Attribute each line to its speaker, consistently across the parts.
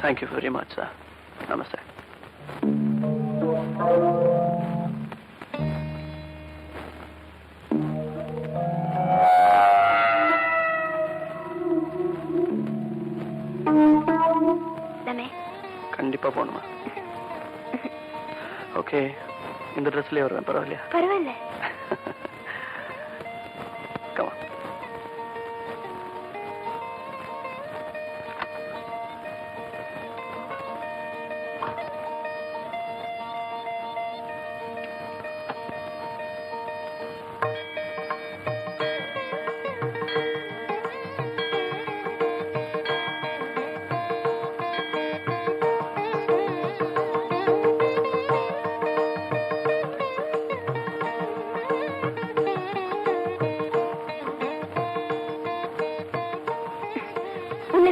Speaker 1: Thank you very much, sir. Namaste. கண்டிப்பா போணுமா? Okay, இந்த ட்ரெஸ்லயே வருவேன். பரவாயில்லையா?
Speaker 2: பரவாயில்ல.
Speaker 1: Come on.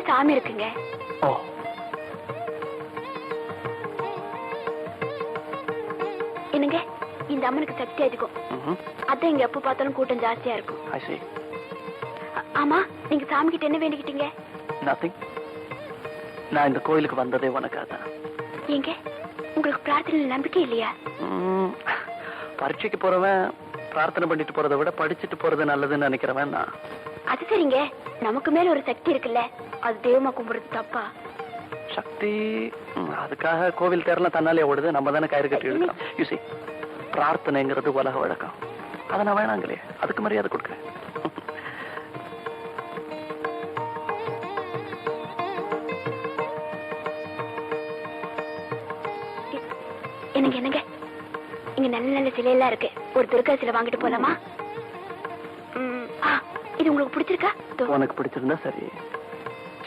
Speaker 2: சாமி இருக்குங்க. என்னங்க, இந்த அம்மனுக்கு சக்தி அதிகம். அதான் இங்க எப்ப பார்த்தாலும் கூட்டம் ஜாஸ்தியா இருக்கும். ஆமா, நீங்க சாமி கிட்ட என்ன வேண்டிக்கிட்டீங்க?
Speaker 1: Nothing. நான் இந்த கோயிலுக்கு வந்ததே உனக்காதான்.
Speaker 2: ஏங்க, உங்களுக்கு பிரார்த்தனை நம்பிக்கை இல்லையா?
Speaker 1: பரீட்சைக்கு போறவன் பிரார்த்தனை பண்ணிட்டு போறதை விட படிச்சுட்டு போறது நல்லதுன்னு நினைக்கிறவன் நான். அது
Speaker 2: சரிங்க, நமக்கு மேல ஒரு சக்தி இருக்குல்ல, அது தெய்வமா கும்பிடுறது தப்பா?
Speaker 1: சக்தி அதுக்காக கோவில் தேரலாம் தன்னாலே ஓடுது, நம்ம தானே கயிறு கட்டி எடுக்கிறோம். யூசி, பிரார்த்தனைங்கிறது உலக வழக்கம், அதை நான் வேணாங்களே, அதுக்கு மரியாதை கொடுக்குறேன்.
Speaker 2: எனக்கு என்னங்க, இங்க நல்ல நல்ல சிலையெல்லாம் இருக்கு, ஒரு துர்கா சிலை வாங்கிட்டு போலாமா? இது உங்களுக்கு பிடிச்சிருக்கா?
Speaker 1: உனக்கு பிடிச்சிருந்தா சரி.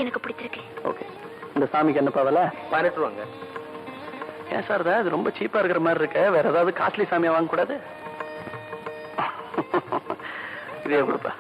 Speaker 2: எனக்கு பிடிச்சிருக்கு.
Speaker 1: ஓகே, இந்த சாமிக்கு என்ன பாவல?
Speaker 3: 18 ரூபாங்க.
Speaker 1: ஏன் சார், இது ரொம்ப சீப்பா இருக்கிற மாதிரி இருக்கு, வேற ஏதாவது காஸ்ட்லி சாமியா வாங்க கூடாது? இதே கொடுப்பா.